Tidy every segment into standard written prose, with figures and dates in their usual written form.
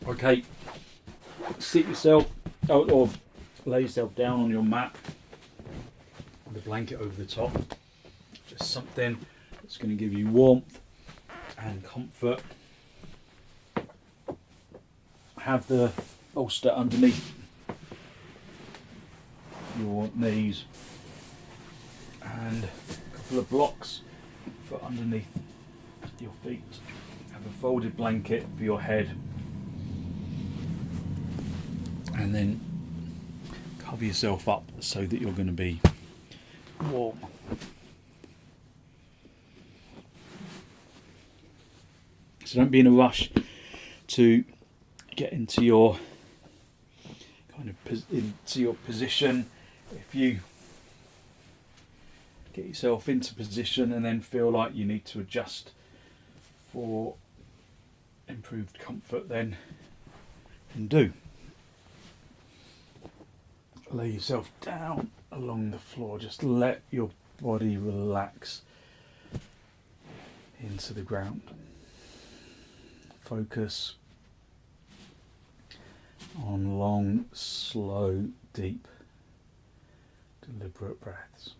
Okay, sit yourself or lay yourself down on your mat with a blanket over the top. Just something that's going to give you warmth and comfort. Have the bolster underneath your knees and a couple of blocks for underneath your feet. Have a folded blanket for your head, and then cover yourself up so that you're going to be warm. So don't be in a rush to get into your position. If you get yourself into position and then feel like you need to adjust for improved comfort, then do. Lay yourself down along the floor. Just let your body relax into the ground. Focus on long, slow, deep, deliberate breaths.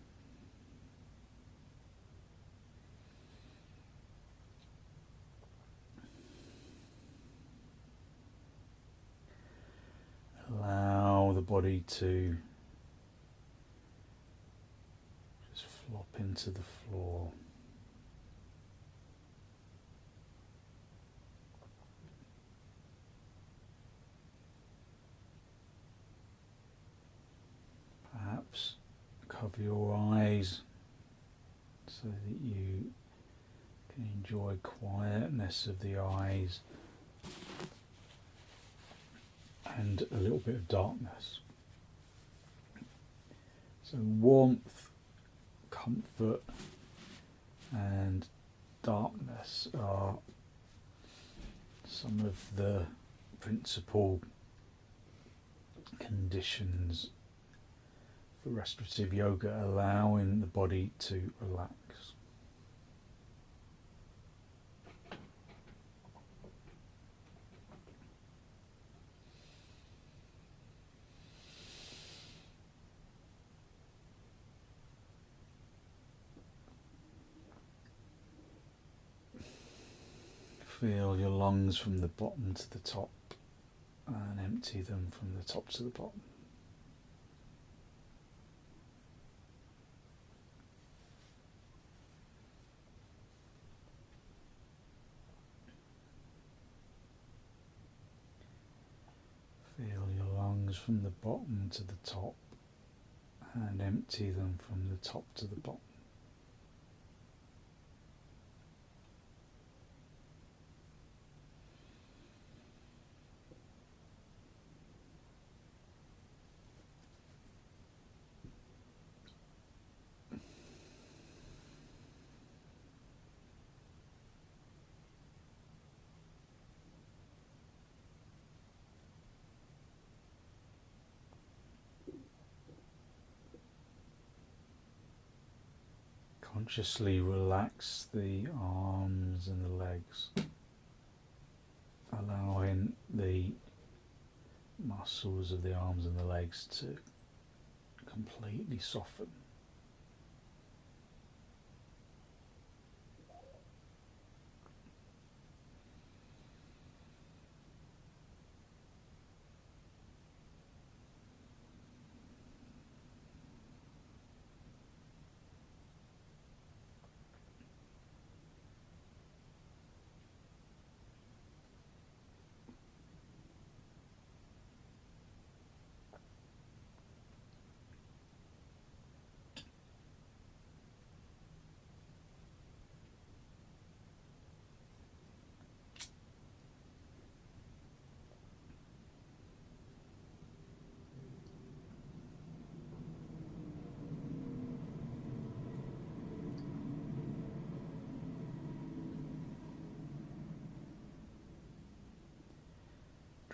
Allow the body to just flop into the floor. Perhaps cover your eyes so that you can enjoy quietness of the eyes and a little bit of darkness. So warmth, comfort and darkness are some of the principal conditions for restorative yoga, allowing the body to relax. Feel your lungs from the bottom to the top and empty them from the top to the bottom. Feel your lungs from the bottom to the top and empty them from the top to the bottom. Consciously relax the arms and the legs, allowing the muscles of the arms and the legs to completely soften.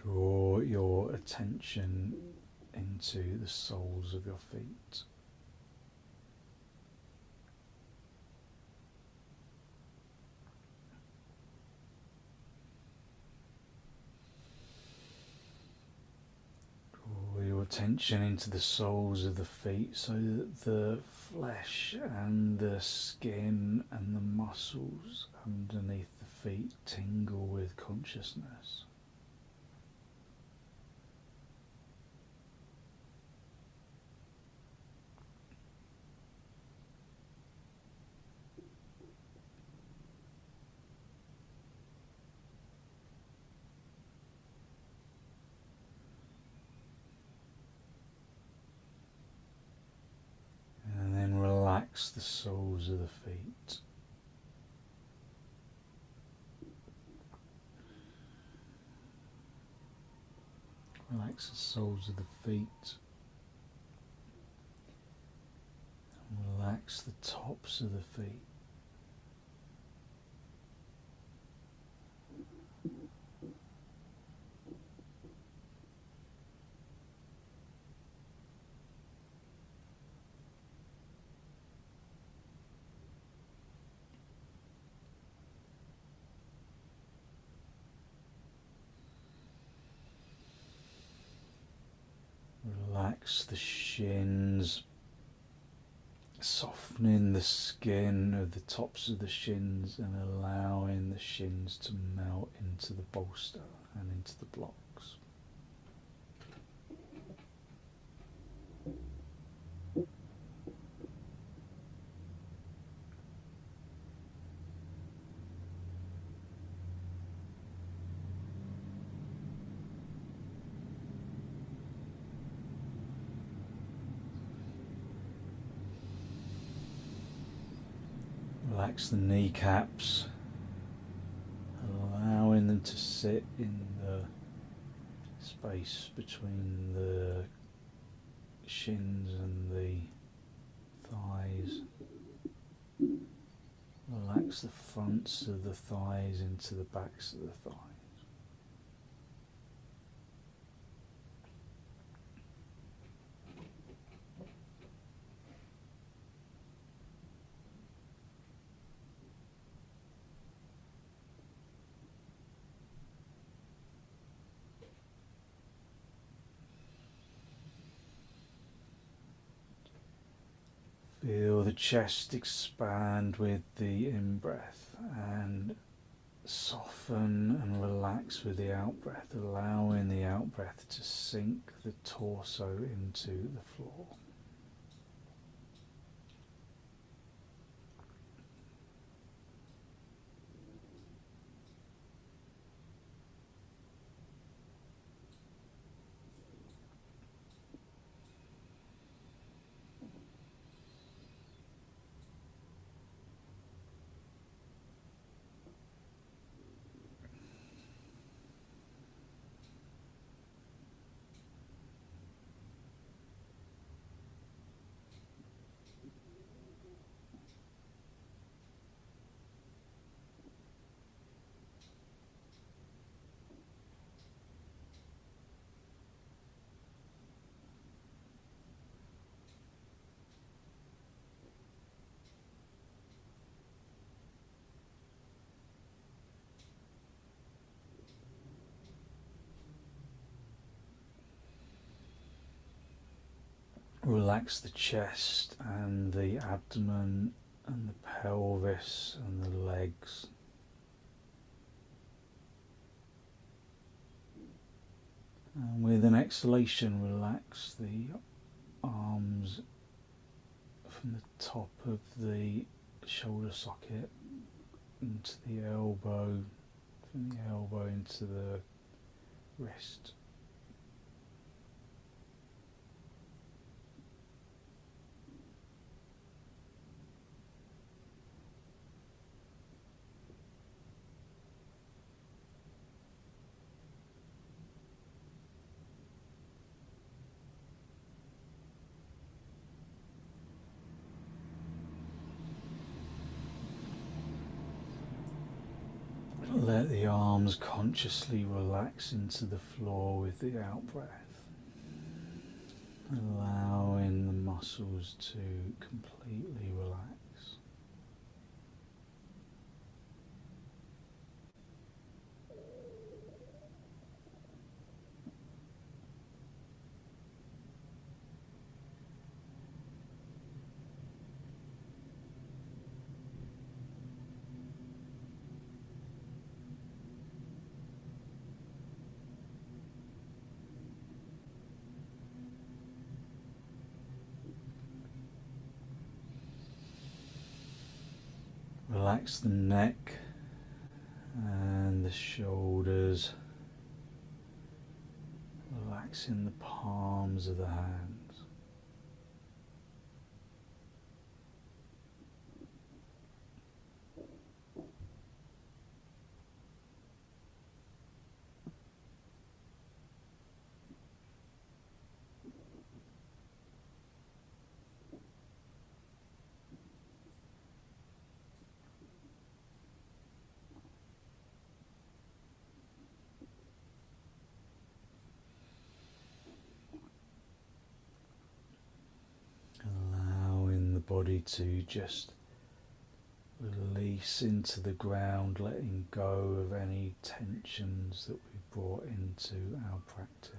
Draw your attention into the soles of your feet. tension into the soles of the feet so that the flesh and the skin and the muscles underneath the feet tingle with consciousness. And then relax the soles of the feet. Relax the soles of the feet. And relax the tops of the feet. Relax the shins, softening the skin of the tops of the shins and allowing the shins to melt into the bolster and into the blocks. Relax the kneecaps, allowing them to sit in the space between the shins and the thighs. Relax the fronts of the thighs into the backs of the thighs. Feel the chest expand with the in-breath and soften and relax with the out-breath, allowing the out-breath to sink the torso into the floor. Relax the chest and the abdomen and the pelvis and the legs. And with an exhalation, relax the arms from the top of the shoulder socket into the elbow, from the elbow into the wrist. Let the arms consciously relax into the floor with the out-breath, allowing the muscles to completely relax. Relax the neck and the shoulders, relaxing the palms of the hands. Allowing the body to just release into the ground, letting go of any tensions that we brought into our practice.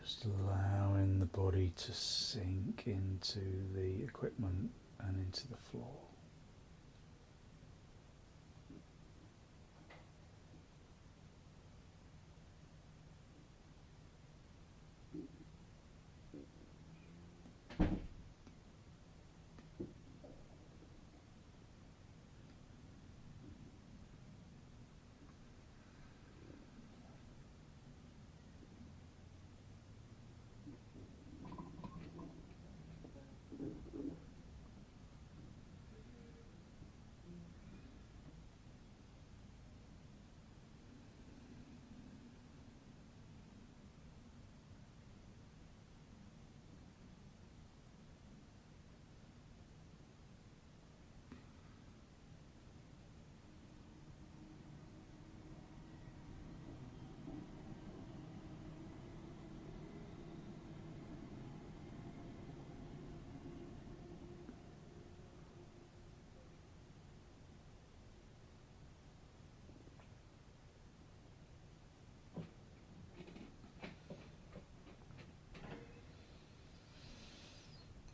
Just allowing the body to sink into the equipment and into the floor.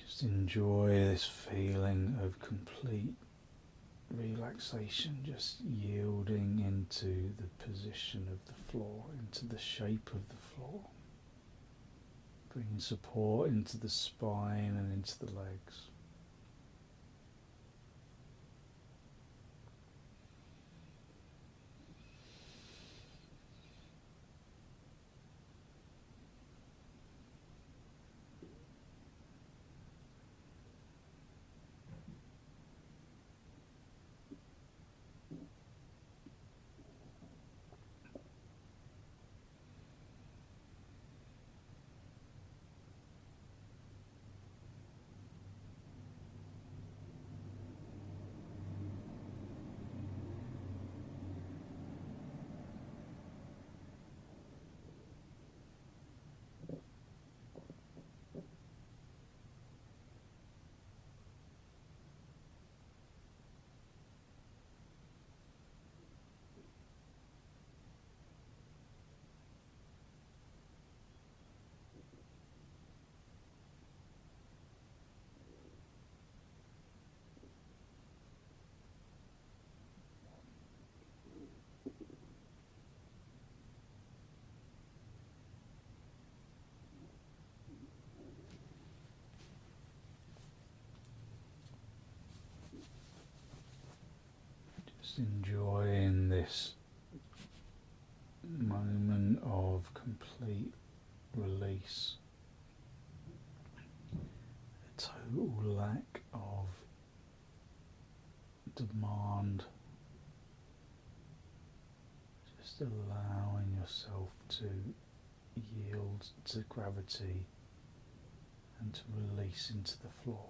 Just enjoy this feeling of complete relaxation, just yielding into the position of the floor, into the shape of the floor, bringing support into the spine and into the legs. Just enjoying this moment of complete release, a total lack of demand, just allowing yourself to yield to gravity and to release into the floor.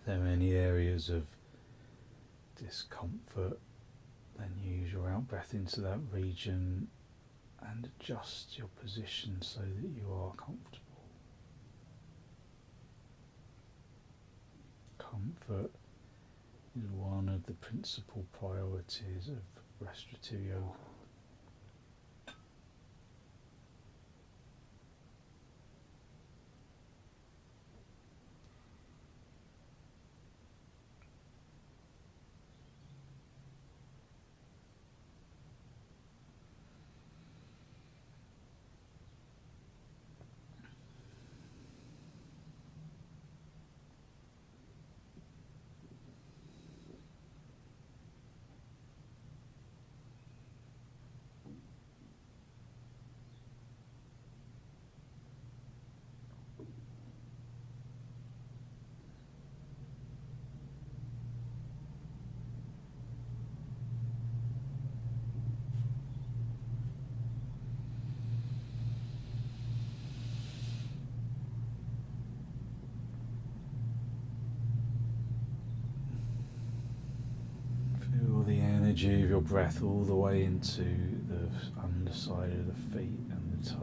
there are any areas of discomfort, then use your out breath into that region and adjust your position so that you are comfortable. Comfort is one of the principal priorities of restorative yoga. Feel the energy of your breath all the way into the underside of the feet and the toes.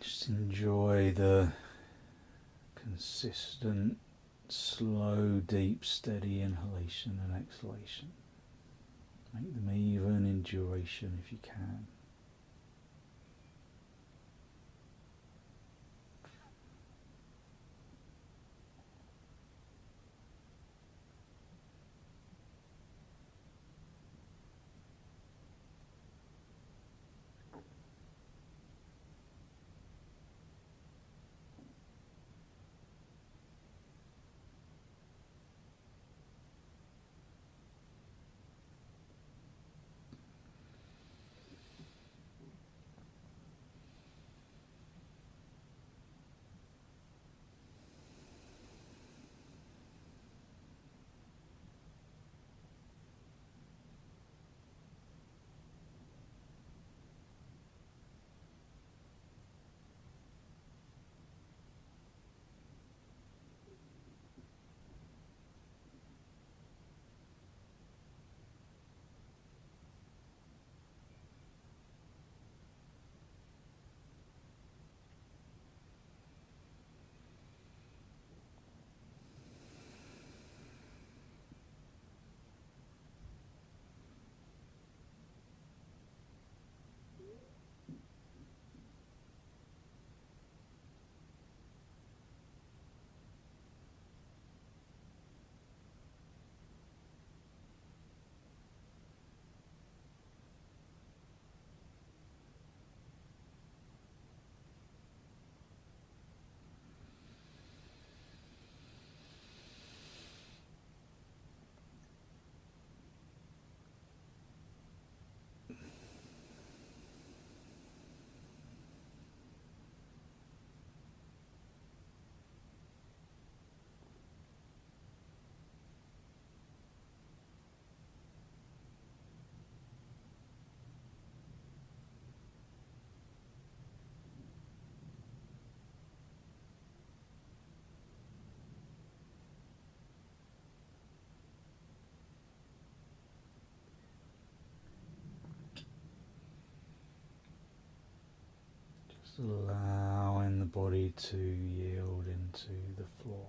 Just enjoy the consistent, slow, deep, steady inhalation and exhalation. Make them even in duration if you can. Just allowing the body to yield into the floor.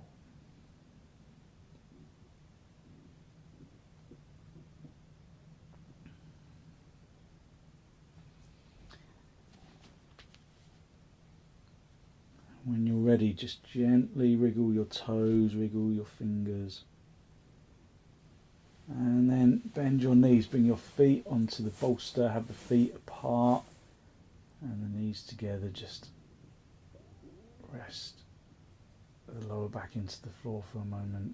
When you're ready, just gently wriggle your toes, wriggle your fingers. And then bend your knees, bring your feet onto the bolster, have the feet apart and the knees together, just rest the lower back into the floor for a moment.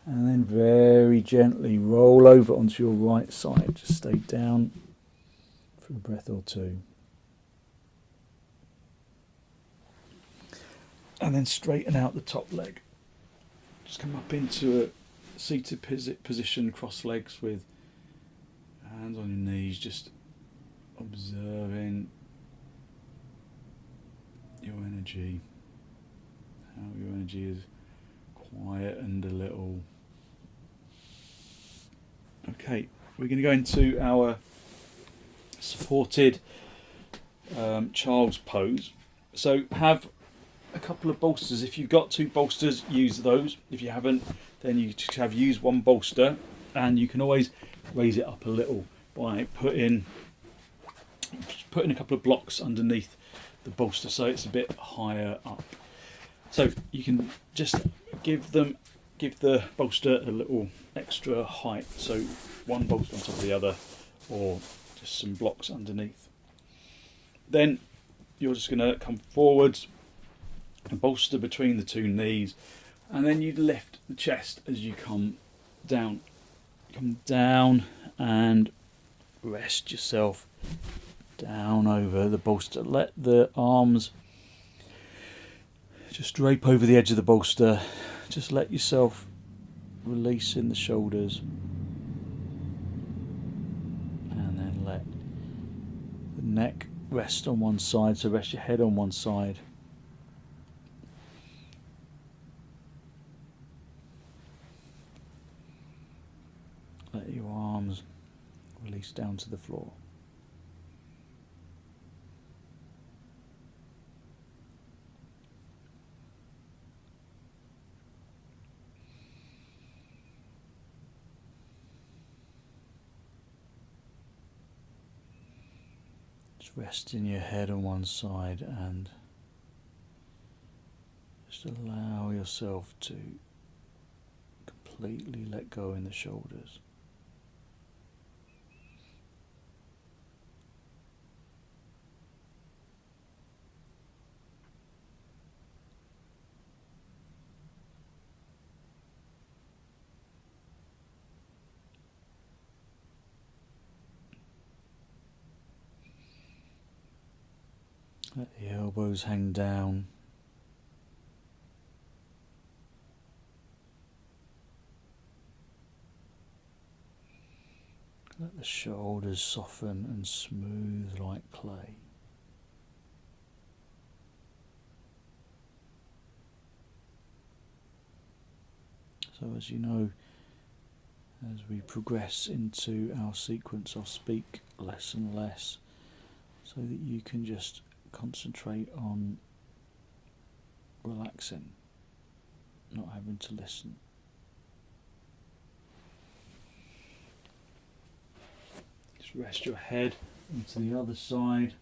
And then very gently roll over onto your right side, just stay down for a breath or two. And then straighten out the top leg. Just come up into a seated position, cross legs with hands on your knees, just observing your energy, how your energy is quietened a little. Okay, we're going to go into our supported child's pose. So have a couple of bolsters. If you've got two bolsters, use those. If you haven't, then you just have used one bolster, and you can always raise it up a little by putting a couple of blocks underneath the bolster so it's a bit higher up. So you can just give the bolster a little extra height, so one bolster on top of the other, or just some blocks underneath. Then you're just going to come forwards, a bolster between the two knees, and then you lift the chest as you come down. Come down and rest yourself down over the bolster. Let the arms just drape over the edge of the bolster. Just let yourself release in the shoulders, and then let the neck rest on one side, so rest your head on one side. Let your arms release down to the floor. Just resting your head on one side and just allow yourself to completely let go in the shoulders. Let the elbows hang down. Let the shoulders soften and smooth like clay. So as you know, as we progress into our sequence, I'll speak less and less so that you can just concentrate on relaxing, not having to listen. Just rest your head onto the other side.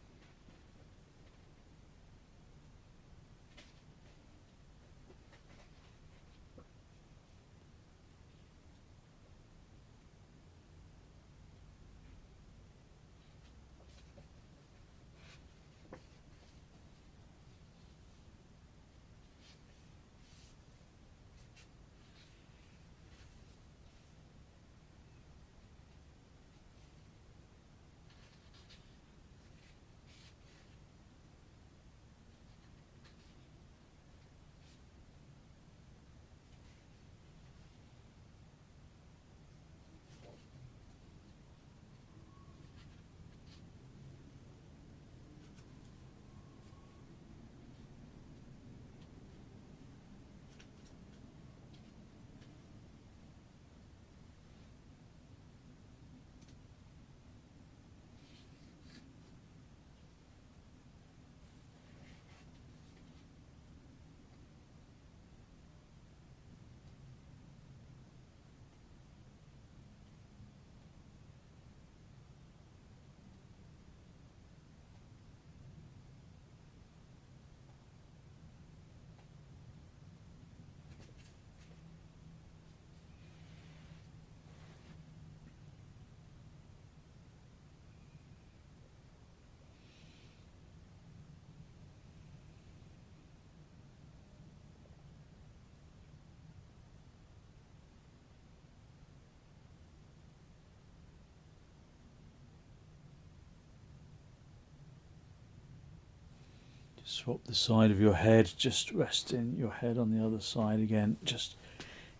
Just swap the side of your head, just resting your head on the other side again, just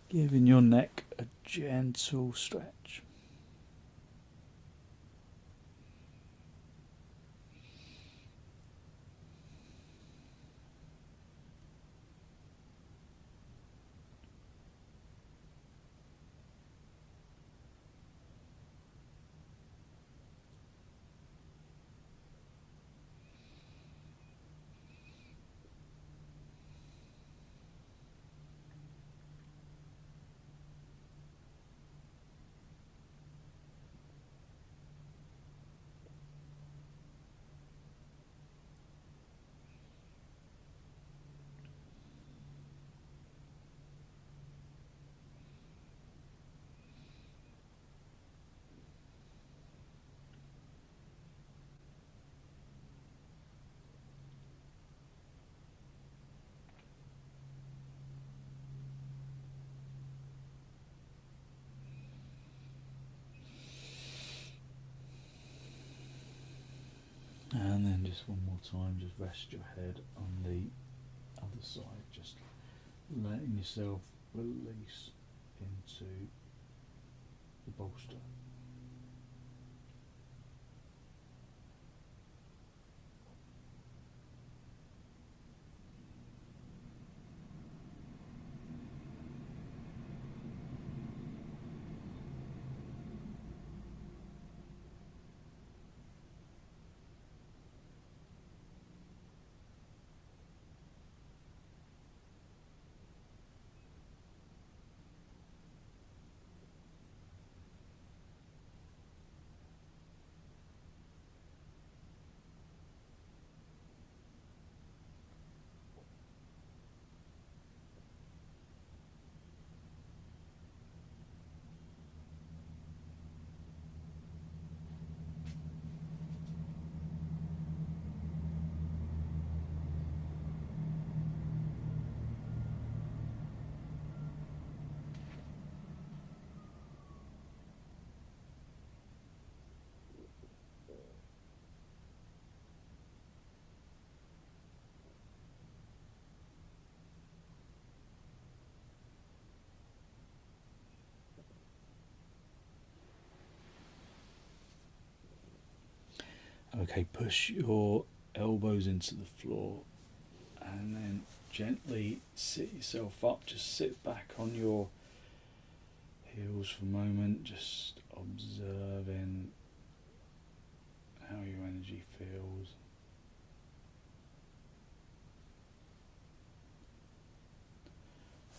giving your neck a gentle stretch. And then just one more time, just rest your head on the other side, just letting yourself release into the bolster. Okay, push your elbows into the floor and then gently sit yourself up. Just sit back on your heels for a moment, just observing how your energy feels.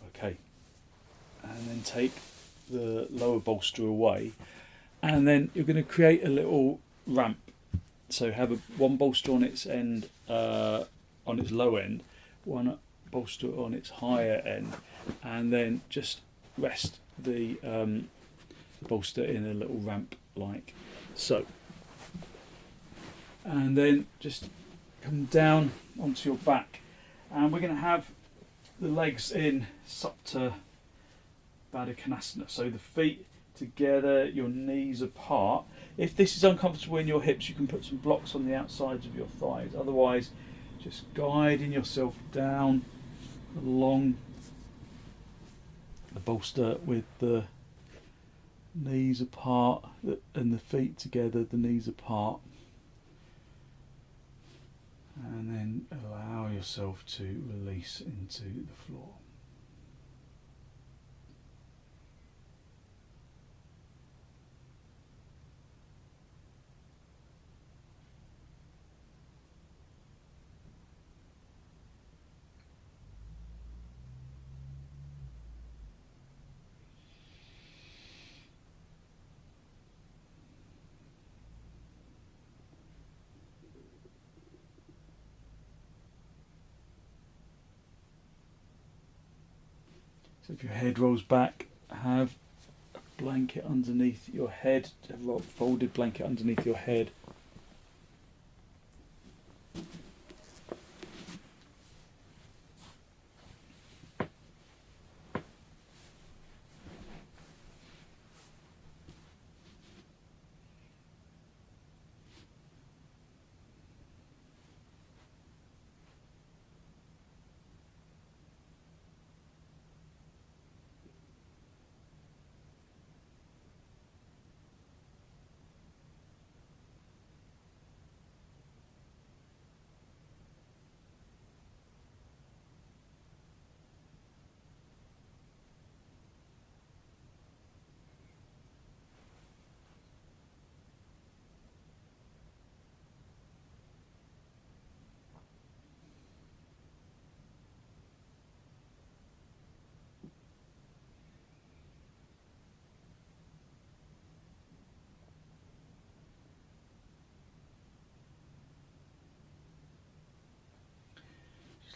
Okay, and then take the lower bolster away, and then you're going to create a little ramp. So have one bolster on its end, on its low end, one bolster on its higher end, and then just rest the bolster in a little ramp like so. And then just come down onto your back, and we're going to have the legs in Supta Baddha Konasana, so the feet together, your knees apart. If this is uncomfortable in your hips, you can put some blocks on the outsides of your thighs. Otherwise, just guiding yourself down along the bolster with the knees apart and the feet together, the knees apart. And then allow yourself to release into the floor. So if your head rolls back, have a blanket underneath your head, a folded blanket underneath your head.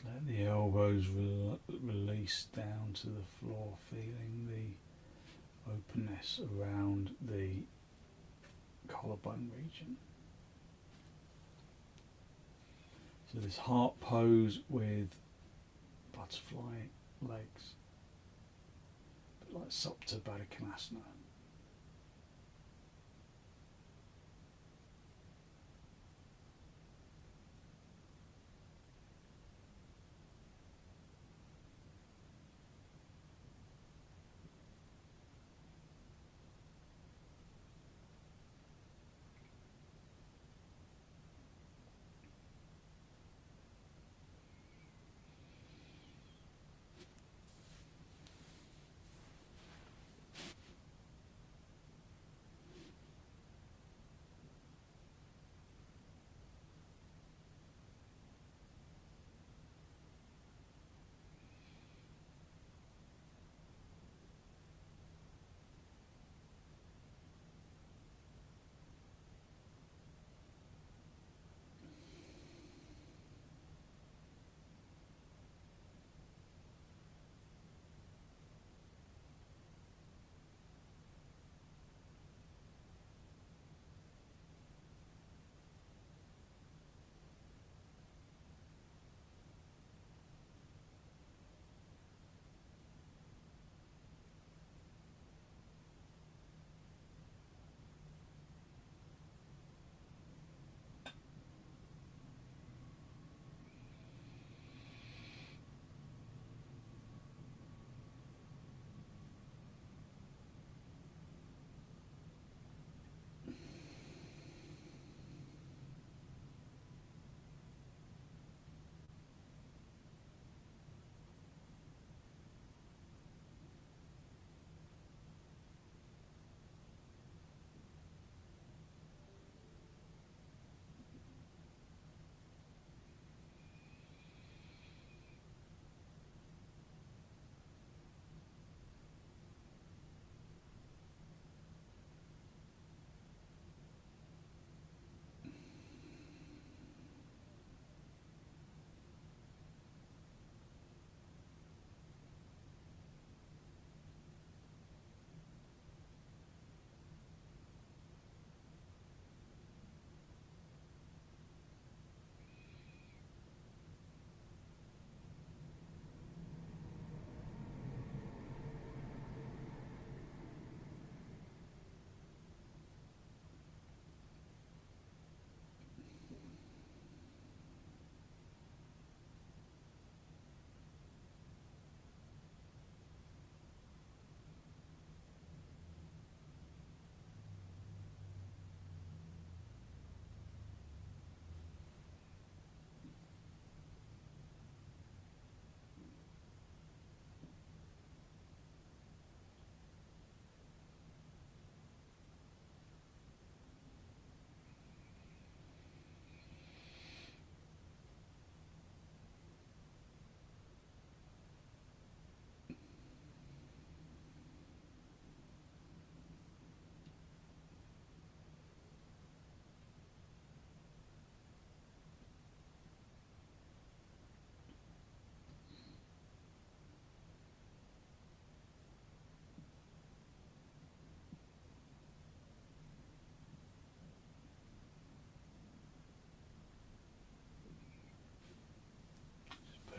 Let the elbows release down to the floor, feeling the openness around the collarbone region. So this heart pose with butterfly legs, a bit like Supta Baddha Konasana.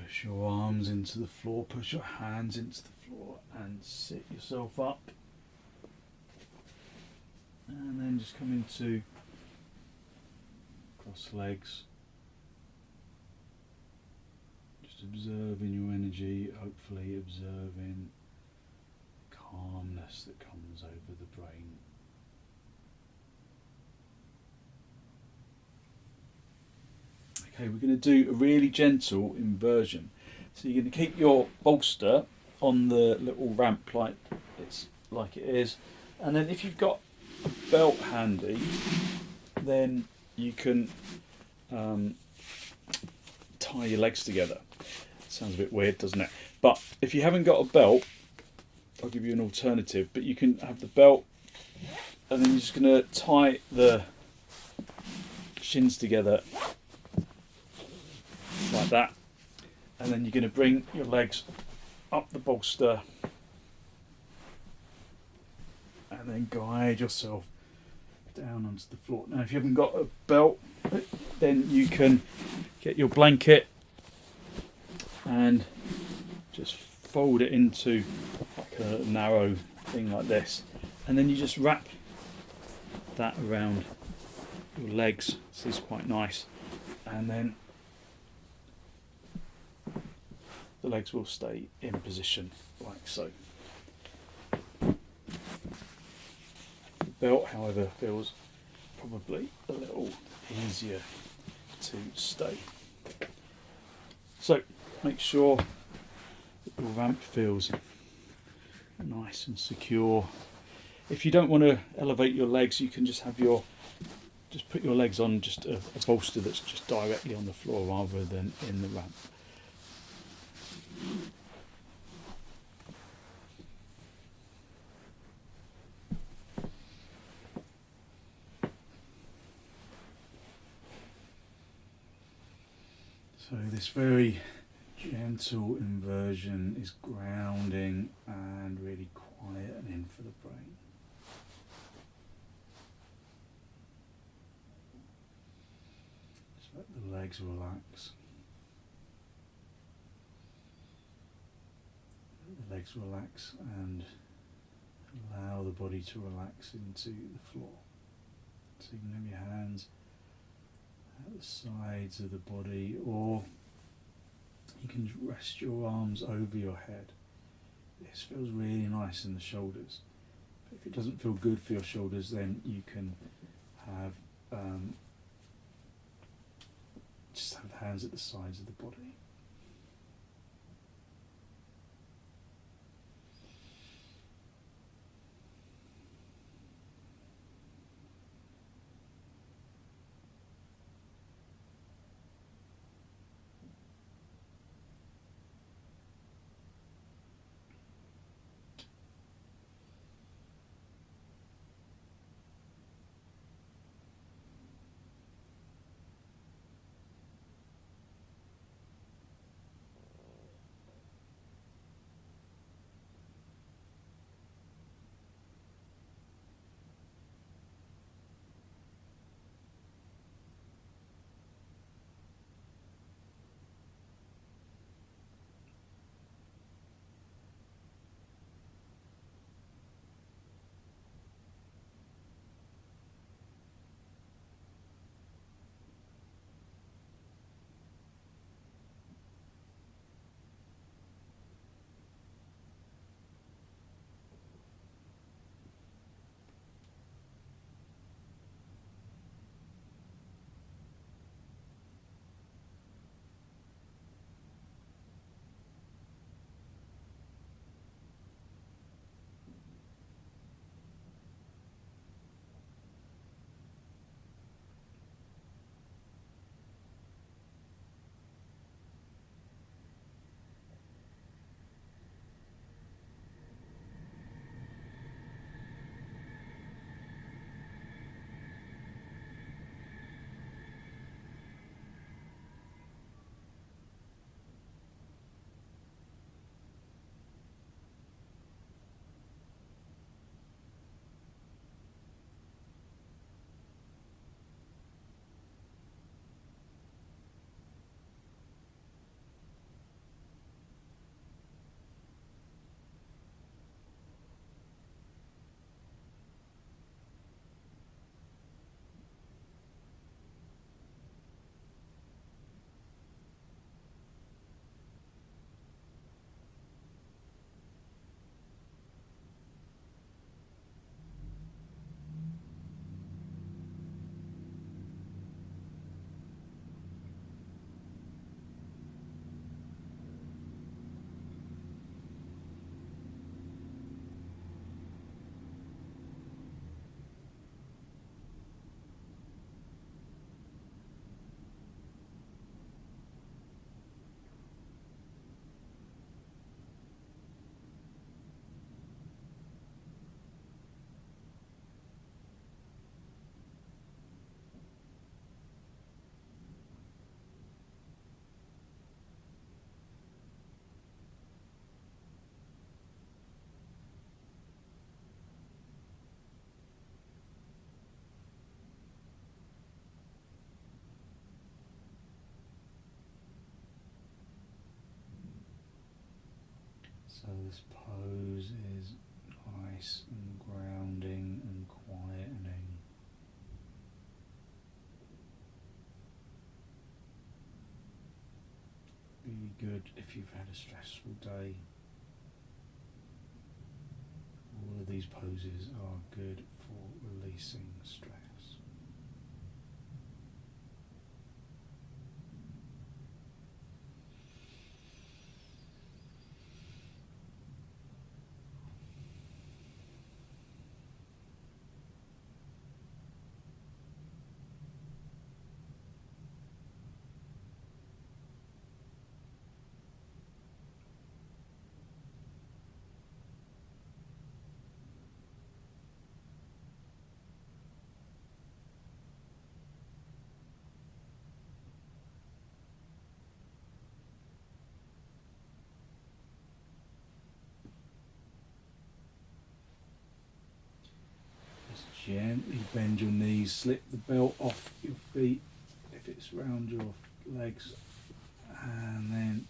Push your arms into the floor, push your hands into the floor and sit yourself up. And then just come into cross legs. Just observing your energy, hopefully observing calmness that comes over the brain. Okay, we're going to do a really gentle inversion. So you're going to keep your bolster on the little ramp like it is, and then if you've got a belt handy, then you can tie your legs together. Sounds a bit weird, doesn't it? But if you haven't got a belt, I'll give you an alternative. But you can have the belt, and then you're just going to tie the shins together like that, and then you're going to bring your legs up the bolster and then guide yourself down onto the floor. Now if you haven't got a belt, then you can get your blanket and just fold it into like a narrow thing like this, and then you just wrap that around your legs. This is quite nice, and then the legs will stay in position like so. The belt, however, feels probably a little easier to stay. So make sure that your ramp feels nice and secure. If you don't want to elevate your legs, you can just put your legs on just a bolster that's just directly on the floor rather than in the ramp. So this very gentle inversion is grounding and really quietening for the brain. Just let the legs relax. Let the legs relax and allow the body to relax into the floor. So you can have your hands at the sides of the body, or you can rest your arms over your head. This feels really nice in the shoulders. But if it doesn't feel good for your shoulders, then you can have just have hands at the sides of the body. So this pose is nice and grounding and quietening. Really good if you've had a stressful day. All of these poses are good for releasing stress. Gently bend your knees, slip the belt off your feet if it's round your legs, and then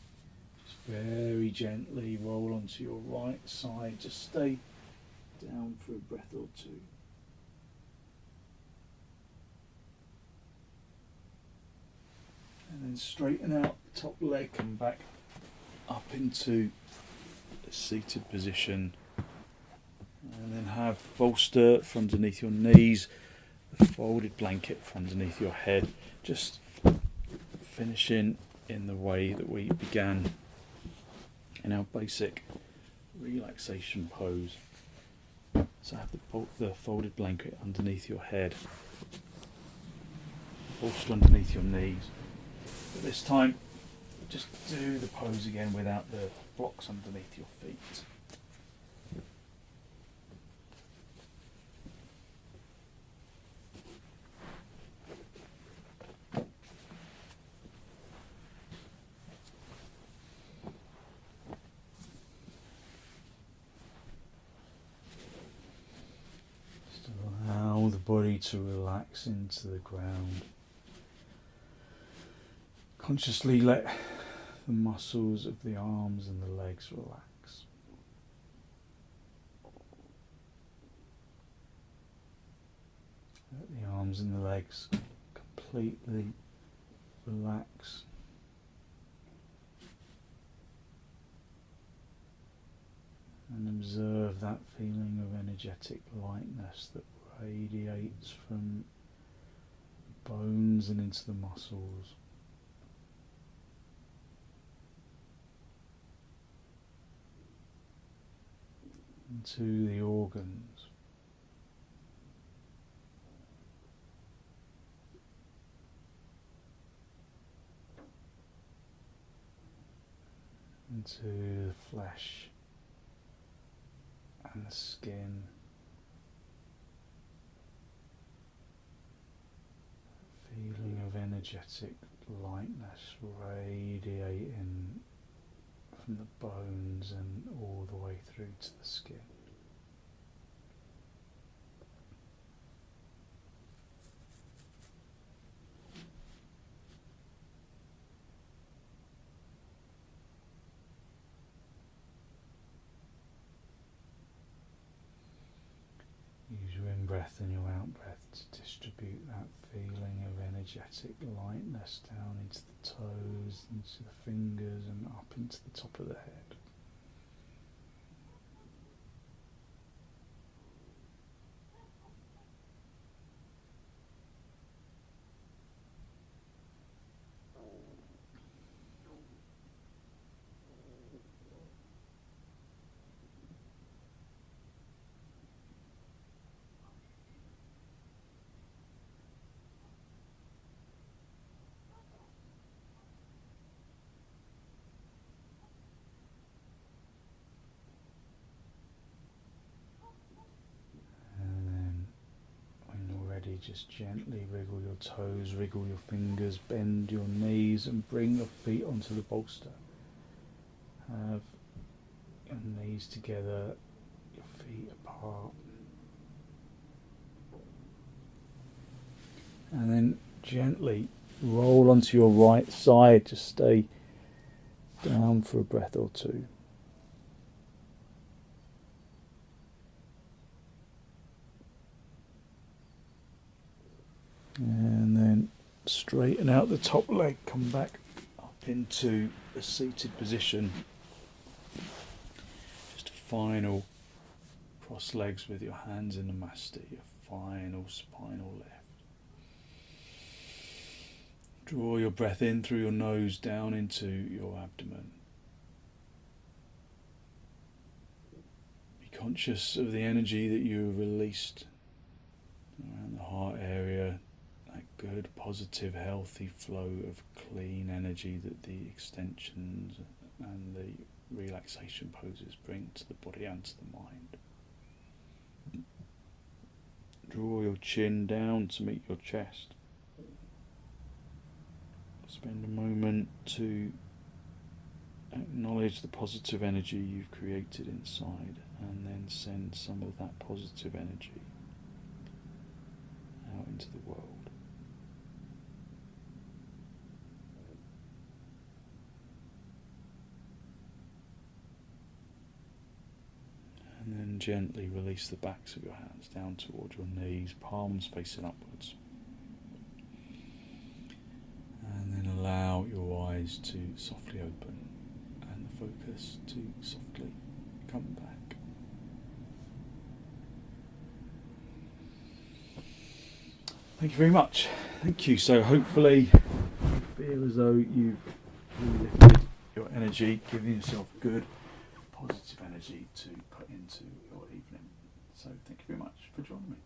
just very gently roll onto your right side. Just stay down for a breath or two. And then straighten out the top leg, come back up into a seated position. And then have bolster from underneath your knees, a folded blanket from underneath your head, just finishing in the way that we began in our basic relaxation pose. So have the folded blanket underneath your head, bolster underneath your knees. But this time, just do the pose again without the blocks underneath your feet. Allow the body to relax into the ground. Consciously let the muscles of the arms and the legs relax. Let the arms and the legs completely relax. And observe that feeling of energetic lightness that radiates from the bones and into the muscles. Into the organs. Into the flesh and the skin. Feeling of energetic lightness radiating from the bones and all the way through to the skin. Use your in-breath and your out-breath to distribute that feeling of energetic lightness down into the toes, into the fingers and up into the top of the head. Just gently wriggle your toes, wriggle your fingers, bend your knees and bring your feet onto the bolster. Have your knees together, your feet apart. And then gently roll onto your right side, just stay down for a breath or two. And then straighten out the top leg, come back up into a seated position. Just a final cross legs with your hands in the masti, a final spinal lift. Draw your breath in through your nose down into your abdomen. Be conscious of the energy that you have released around the heart area, that good, positive, healthy flow of clean energy that the extensions and the relaxation poses bring to the body and to the mind. Draw your chin down to meet your chest. Spend a moment to acknowledge the positive energy you've created inside, and then send some of that positive energy out into the world. And then gently release the backs of your hands down towards your knees, palms facing upwards. And then allow your eyes to softly open and the focus to softly come back. Thank you very much. Thank you. So hopefully you feel as though you've really lifted your energy, giving yourself good, positive energy to put into your evening. So thank you very much for joining me.